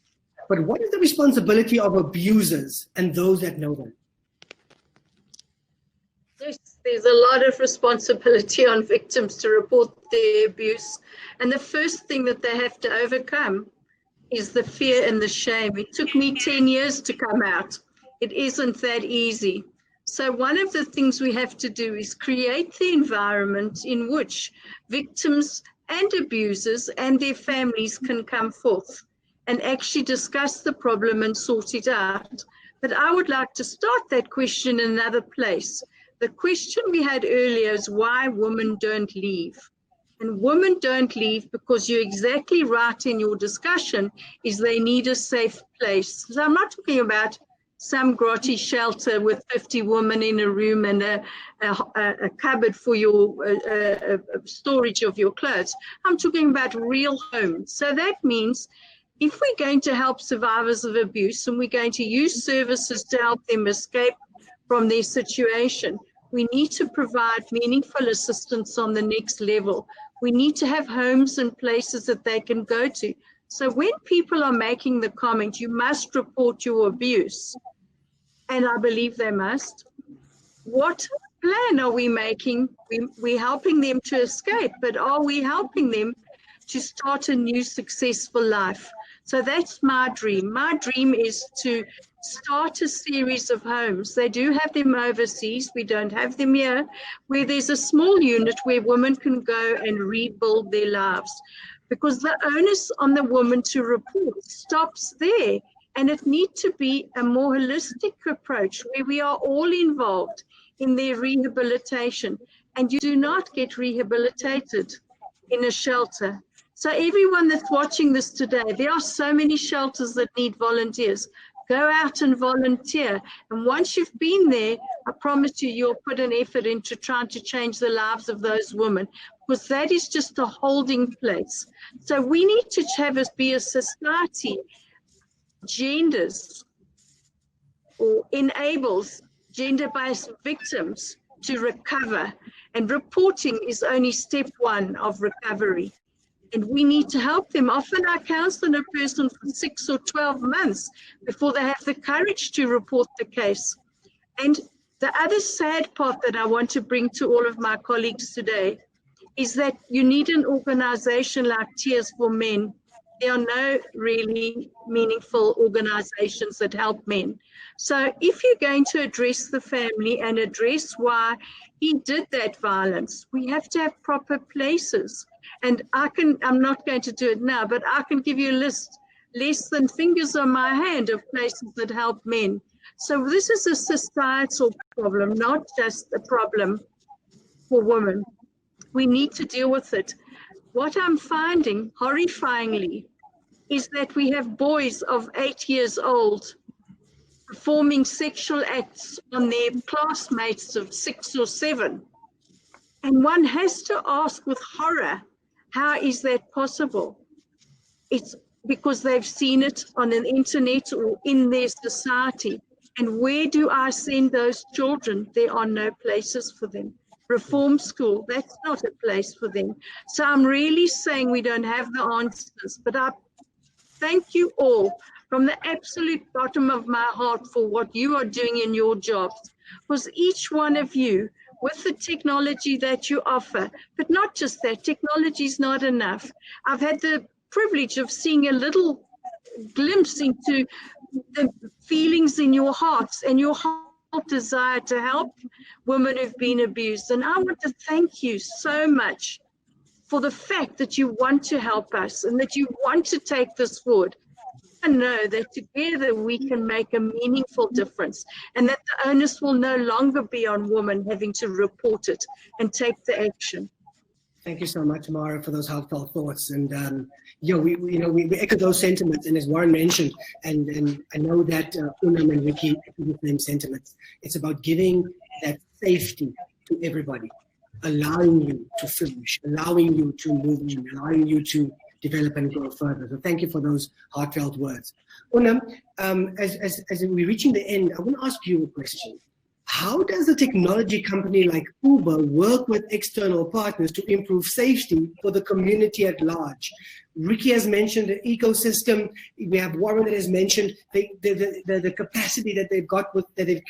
But what is the responsibility of abusers and those that know them? There's a lot of responsibility on victims to report their abuse. And the first thing that they have to overcome is the fear and the shame. It took me 10 years to come out. It isn't that easy. So one of the things we have to do is create the environment in which victims and abusers and their families can come forth and actually discuss the problem and sort it out. But I would like to start that question in another place. The question we had earlier is why women don't leave. And women don't leave because you're exactly right in your discussion, is they need a safe place. So I'm not talking about some grotty shelter with 50 women in a room and a cupboard for your storage of your clothes. I'm talking about real homes. So that means if we're going to help survivors of abuse and we're going to use services to help them escape from their situation, we need to provide meaningful assistance on the next level. We need to have homes and places that they can go to. So when people are making the comment, you must report your abuse, and I believe they must, what plan are we making? We're helping them to escape, but are we helping them to start a new successful life? So that's my dream. My dream is to start a series of homes. They do have them overseas. We don't have them here, where there's a small unit where women can go and rebuild their lives. Because the onus on the woman to report stops there. And it needs to be a more holistic approach where we are all involved in their rehabilitation. And you do not get rehabilitated in a shelter. So everyone that's watching this today, there are so many shelters that need volunteers. Go out and volunteer. And once you've been there, I promise you, you'll put an effort into trying to change the lives of those women, because that is just a holding place. So we need to have us be a society genders or enables gender-based victims to recover. And reporting is only step one of recovery. And we need to help them. Often I counsel a person for 6 or 12 months before they have the courage to report the case. And the other sad part that I want to bring to all of my colleagues today is that you need an organization like Tears for Men. There are no really meaningful organizations that help men. So if you're going to address the family and address why he did that violence, we have to have proper places. And I'm not going to do it now, but I can give you a list less than fingers on my hand of places that help men. So this is a societal problem, not just a problem for women. We need to deal with it. What I'm finding, horrifyingly, is that we have boys of 8 years old performing sexual acts on their classmates of 6 or 7. And one has to ask with horror, how is that possible? It's because they've seen it on an internet or in their society. And where do I send those children? There are no places for them. Reform school, that's not a place for them. So I'm really saying we don't have the answers, but I thank you all from the absolute bottom of my heart for what you are doing in your jobs, because each one of you, with the technology that you offer, but not just that, technology is not enough. I've had the privilege of seeing a little glimpse into the feelings in your hearts and your whole desire to help women who've been abused. And I want to thank you so much for the fact that you want to help us and that you want to take this forward. I know that together we can make a meaningful difference, and that the onus will no longer be on women having to report it and take the action. Thank you so much, Mara, for those heartfelt thoughts. And we echo those sentiments. And as Warren mentioned, and I know that Unam and Ricky echo the same sentiments. It's about giving that safety to everybody, allowing you to flourish, allowing you to move on, allowing you to develop and grow further. So thank you for those heartfelt words. Unam, as we're reaching the end, I want to ask you a question. How does a technology company like Uber work with external partners to improve safety for the community at large? Ricky has mentioned the ecosystem. We have Warren that has mentioned the capacity that they've got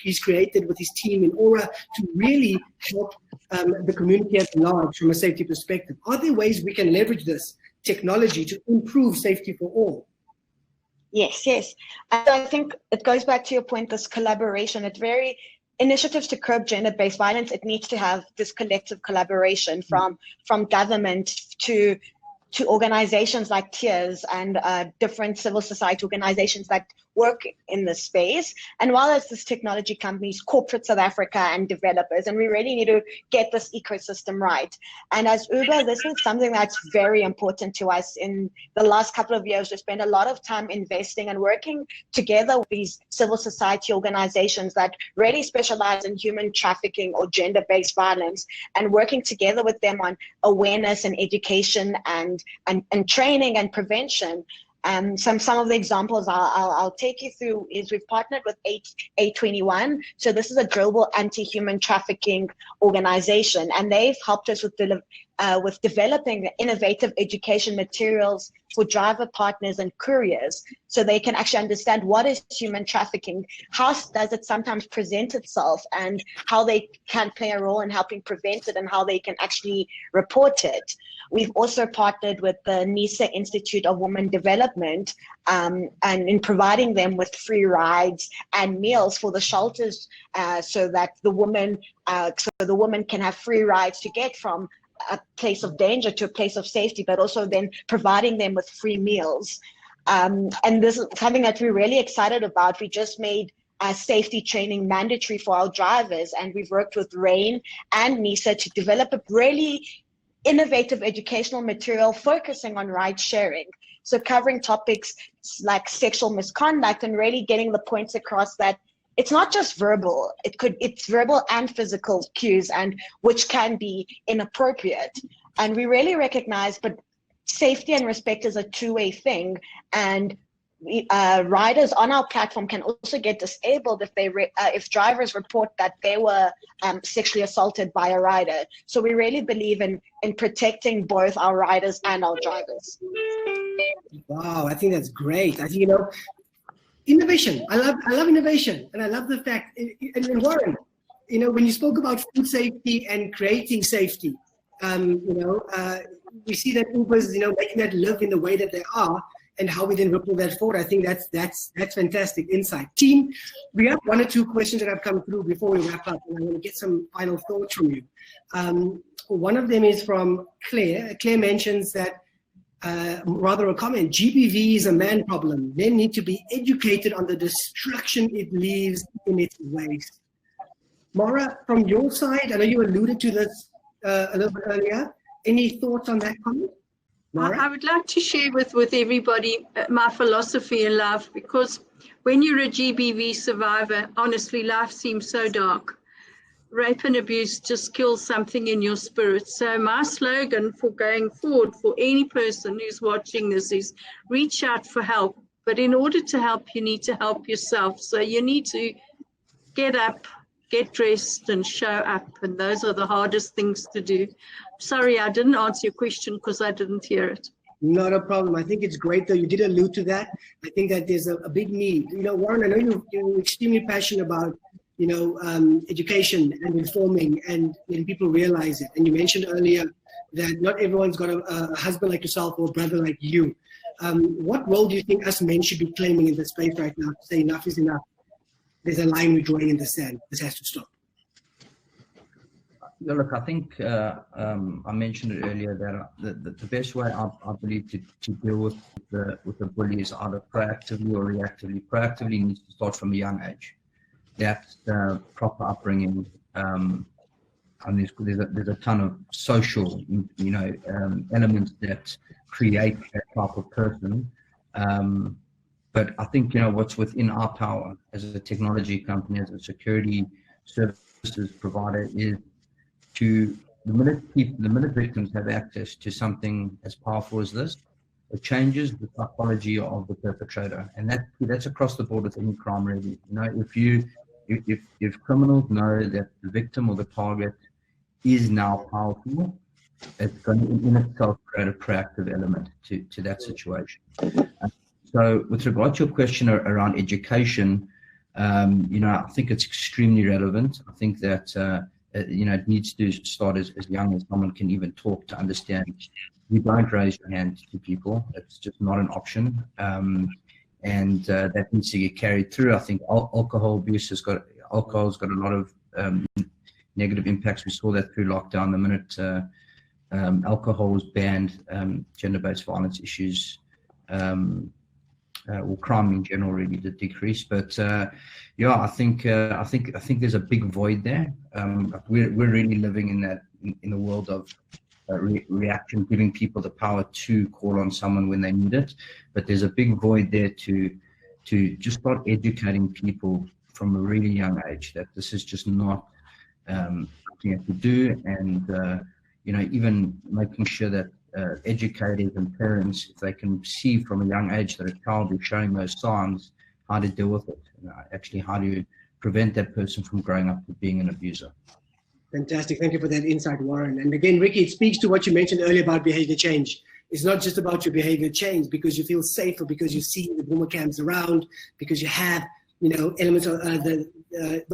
he's created with his team in Aura to really help the community at large from a safety perspective. Are there ways we can leverage this technology to improve safety for all? Yes. And I think it goes back to your point, this collaboration. It's very initiatives to curb gender-based violence. It needs to have this collective collaboration from government to organizations like TIERS and different civil society organizations that work in this space, and while as this technology companies, corporate South Africa and developers, and we really need to get this ecosystem right. And as Uber, this is something that's very important to us. In the last couple of years, we spent a lot of time investing and working together with these civil society organizations that really specialize in human trafficking or gender-based violence, and working together with them on awareness and education and training and prevention. Some of the examples I'll take you through is we've partnered with A21. So this is a global anti-human trafficking organization, and they've helped us with developing innovative education materials for driver partners and couriers, so they can actually understand what is human trafficking, how does it sometimes present itself, and how they can play a role in helping prevent it, and how they can actually report it. We've also partnered with the NISA Institute of Women Development and in providing them with free rides and meals for the shelters, so that the women can have free rides to get from a place of danger to a place of safety, but also then providing them with free meals. And this is something that we're really excited about. We just made safety training mandatory for our drivers, and we've worked with RAIN and NISA to develop a really innovative educational material focusing on ride sharing. So covering topics like sexual misconduct and really getting the points across that it's not just verbal, it's verbal and physical cues, and which can be inappropriate. And we really recognize, but safety and respect is a two-way thing, and riders on our platform can also get disabled if drivers report that they were sexually assaulted by a rider. So we really believe in protecting both our riders and our drivers. Wow, I think that's great. I think, innovation. I love innovation, and I love the fact. And Warren, when you spoke about food safety and creating safety, we see that Uber's, making that live in the way that they are, and how we then ripple that forward. I think that's fantastic insight. Team, we have one or two questions that have come through before we wrap up, and I want to get some final thoughts from you. One of them is from Claire. Claire mentions that rather a comment, GBV is a man problem. Men need to be educated on the destruction it leaves in its waste. Mara, from your side, I know you alluded to this a little bit earlier. Any thoughts on that comment? I would like to share with everybody my philosophy in life, because when you're a GBV survivor, honestly, life seems so dark. Rape and abuse just kills something in your spirit. So my slogan for going forward for any person who's watching this is reach out for help. But in order to help, you need to help yourself. So you need to get up, get dressed and show up. And those are the hardest things to do. Sorry, I didn't answer your question because I didn't hear it. Not a problem. I think it's great, though. You did allude to that. I think that there's a big need. You know, Warren, I know you're extremely passionate about, you know, education and informing and when people realize it. And you mentioned earlier that not everyone's got a husband like yourself or a brother like you. What role do you think us men should be claiming in this space right now to say enough is enough? There's a line we're drawing in the sand. This has to stop. Yeah, look, I think I mentioned it earlier that the best way I believe to deal with the bully is either proactively or reactively. Proactively needs to start from a young age. That's proper upbringing. And there's a ton of social, you know, elements that create that type of person. But I think, you know, what's within our power as a technology company, as a security services provider, is to the minute victims have access to something as powerful as this, it changes the psychology of the perpetrator, and that's across the board with any crime, really. You know, if criminals know that the victim or the target is now powerful, it's going to in itself create a proactive element to that situation. So with regard to your question around education, you know, I think it's extremely relevant. I think that, you know, it needs to start as young as someone can even talk to understand. You don't raise your hand to people. It's just not an option. And that needs to get carried through. I think alcohol abuse alcohol's got a lot of negative impacts. We saw that through lockdown. The minute alcohol was banned, gender-based violence issues, or crime in general really did decrease. But yeah, I think there's a big void there. We're really living in the world of reaction, giving people the power to call on someone when they need it. But there's a big void there to just start educating people from a really young age that this is just not something you have to do, and you know, even making sure that educators and parents, if they can see from a young age that a child is showing those signs, how to deal with it, actually how to prevent that person from growing up to being an abuser. Fantastic. Thank you for that insight, Warren. And again, Ricky, it speaks to what you mentioned earlier about behavior change. It's not just about your behavior change because you feel safer, because you see the Vumacams around, because you have, you know, elements of the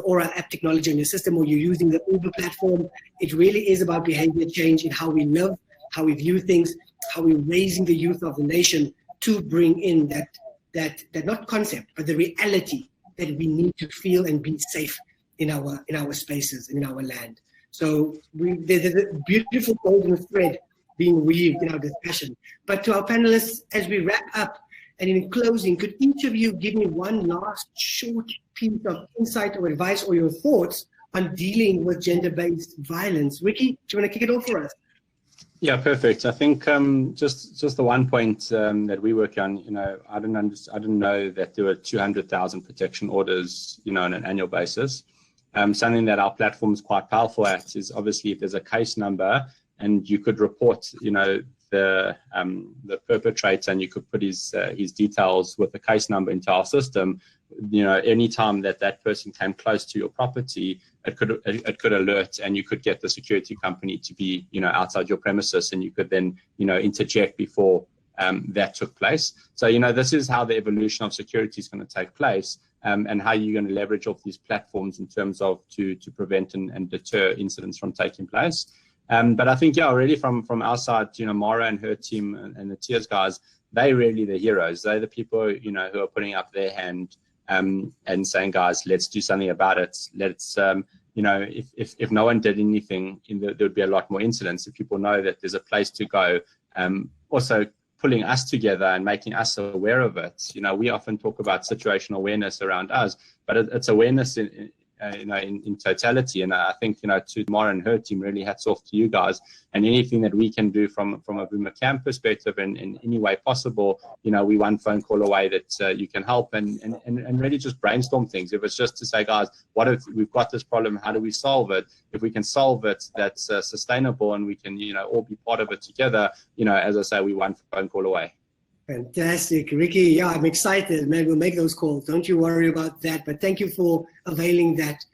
Aura app technology in your system, or you're using the Uber platform. It really is about behavior change in how we live, how we view things, how we're raising the youth of the nation to bring in that not concept, but the reality that we need to feel and be safe in our spaces, in our land. So there's a beautiful golden thread being weaved in our discussion. But to our panelists, as we wrap up, and in closing, could each of you give me one last short piece of insight or advice or your thoughts on dealing with gender-based violence? Ricky, do you want to kick it off for us? Yeah, perfect. I think just the one point that we work on, you know, I didn't know that there were 200,000 protection orders, you know, on an annual basis. Something that our platform is quite powerful at is obviously if there's a case number and you could report, you know, the perpetrator, and you could put his details with the case number into our system. You know, anytime that person came close to your property, it could alert, and you could get the security company to be, you know, outside your premises, and you could then, you know, interject before that took place. So, you know, this is how the evolution of security is going to take place, and how you're going to leverage off these platforms in terms of to prevent and deter incidents from taking place. But I think, yeah, really from our side, you know, Mara and her team and the Tears guys, they're really the heroes. They're the people, you know, who are putting up their hand and saying, guys, let's do something about it. Let's, you know, if no one did anything, there would be a lot more incidents. If people know that there's a place to go, also pulling us together and making us aware of it. You know, we often talk about situational awareness around us, but it's awareness in totality. And I think, you know, to Mara and her team, really hats off to you guys, and anything that we can do from a Vumacam perspective in any way possible. You know, we one phone call away that you can help and really just brainstorm things. If it's just to say, guys, what if we've got this problem? How do we solve it? If we can solve it, that's sustainable, and we can, you know, all be part of it together. You know, as I say, we one phone call away. Fantastic, Ricky. Yeah, I'm excited, man. We'll make those calls. Don't you worry about that. But thank you for availing that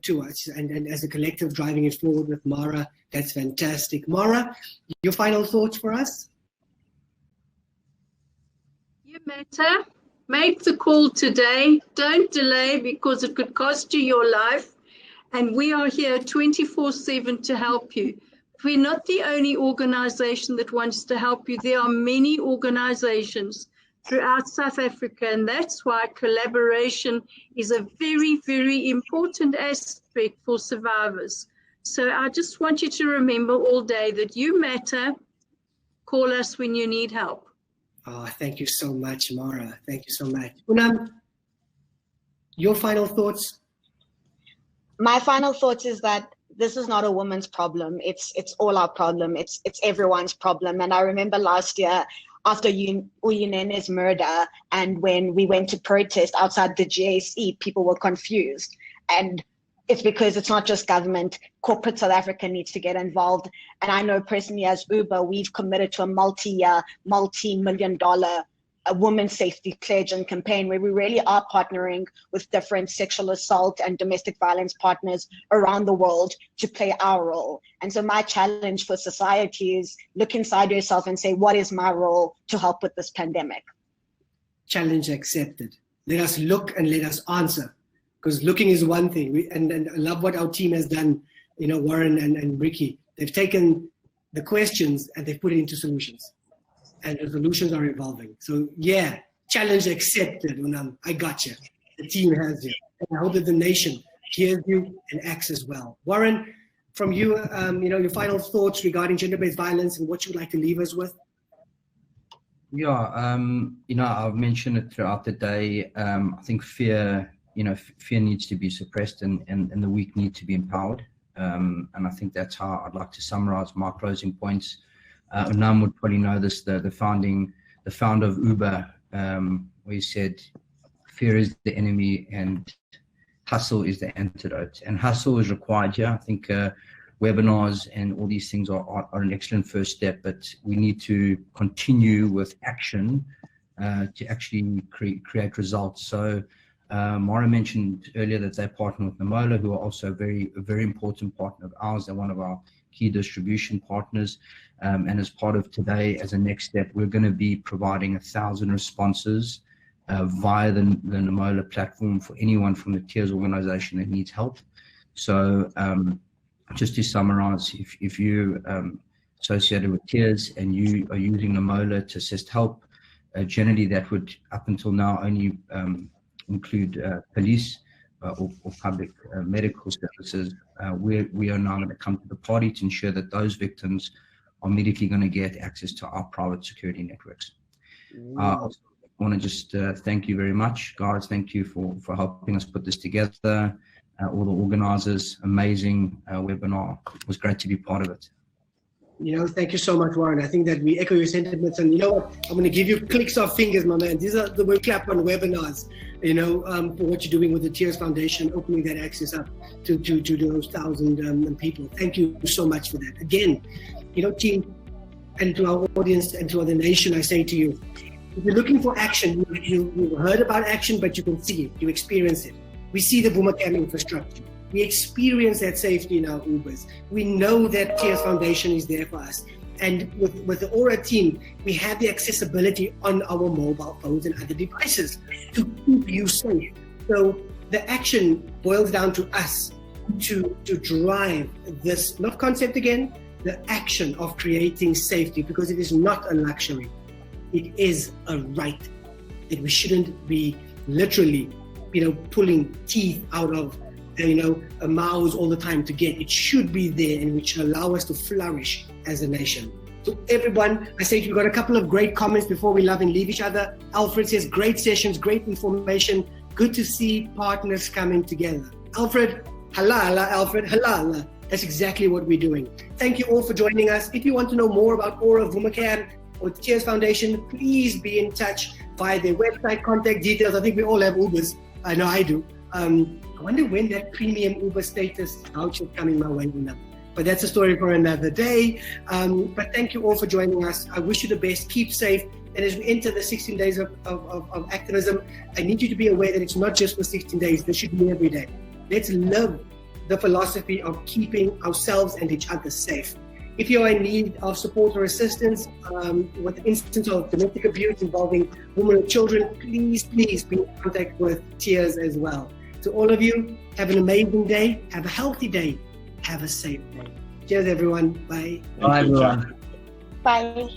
to us and as a collective driving it forward with Mara. That's fantastic. Mara, your final thoughts for us? You matter. Make the call today. Don't delay, because it could cost you your life. And we are here 24/7 to help you. We're not the only organization that wants to help you. There are many organizations throughout South Africa, and that's why collaboration is a very, very important aspect for survivors. So I just want you to remember all day that you matter. Call us when you need help. Oh, thank you so much, Mara. Thank you so much. Unam, your final thoughts? My final thoughts is that this is not a woman's problem. It's all our problem. It's everyone's problem. And I remember last year after Uyinene's murder, and when we went to protest outside the GAC, people were confused. And it's because it's not just government. Corporate South Africa needs to get involved. And I know personally as Uber, we've committed to a multi-year, multi-million-dollar a women's safety pledge and campaign, where we really are partnering with different sexual assault and domestic violence partners around the world to play our role. And so my challenge for society is look inside yourself and say, what is my role to help with this pandemic? Challenge accepted. Let us look and let us answer, because looking is one thing. And I love what our team has done, you know, Warren and Ricky. They've taken the questions and they've put it into solutions. And the solutions are evolving. So yeah, challenge accepted, Unam. I got you. The team has you. And I hope that the nation hears you and acts as well. Warren, from you, you know, your final thoughts regarding gender-based violence and what you'd like to leave us with? Yeah, you know, I've mentioned it throughout the day. I think fear, you know, fear needs to be suppressed, and the weak need to be empowered. And I think that's how I'd like to summarize my closing points. Unam would probably know this, the founder of Uber, where he said, fear is the enemy and hustle is the antidote. And hustle is required here. I think webinars and all these things are an excellent first step, but we need to continue with action to actually create results. So Mara mentioned earlier that they partner with Namola, who are also a very important partner of ours. They're one of our key distribution partners. And as part of today, as a next step, we're going to be providing 1,000 responses via the Namola platform for anyone from the Tears organization that needs help. So just to summarize, if you're associated with Tears and you are using Namola to assist help, generally that would, up until now, only include police or public medical services. We are now going to come to the party to ensure that those victims are immediately going to get access to our private security networks. I also want to just thank you very much, guys. Thank you for helping us put this together. All the organizers, amazing webinar. It was great to be part of it. You know, thank you so much, Warren. I think that we echo your sentiments, and you know what? I'm going to give you clicks of fingers, my man. These are the we clap on webinars, you know, for what you're doing with the Tears Foundation, opening that access up to those 1,000 people. Thank you so much for that. Again, you know, team, and to our audience and to the nation, I say to you, if you're looking for action, you heard about action, but you can see it, you experience it. We see the Vumacam infrastructure. We experience that safety in our Ubers. We know that Tears Foundation is there for us. And with the Aura team, we have the accessibility on our mobile phones and other devices to keep you safe. So the action boils down to us to drive this, not concept again, the action of creating safety, because it is not a luxury. It is a right that we shouldn't be literally, you know, pulling teeth out of, you know, mouths all the time to get. It should be there, and which should allow us to flourish as a nation. To everyone, I say we've got a couple of great comments before we love and leave each other. Alfred says, great sessions, great information. Good to see partners coming together. Alfred, halala, Alfred, halala. That's exactly what we're doing. Thank you all for joining us. If you want to know more about Aura, Vumacam, or the Tears Foundation, please be in touch via their website, contact details. I think we all have Ubers. I know I do. I wonder when that premium Uber status voucher is coming my way. But that's a story for another day. But thank you all for joining us. I wish you the best. Keep safe. And as we enter the 16 days of activism, I need you to be aware that it's not just for 16 days. This should be every day. Let's live the philosophy of keeping ourselves and each other safe. If you are in need of support or assistance with the instance of domestic abuse involving women or children, please be in contact with Tears as well. To all of you, have an amazing day. Have a healthy day. Have a safe day. Cheers, everyone. Bye. Bye, everyone. Bye.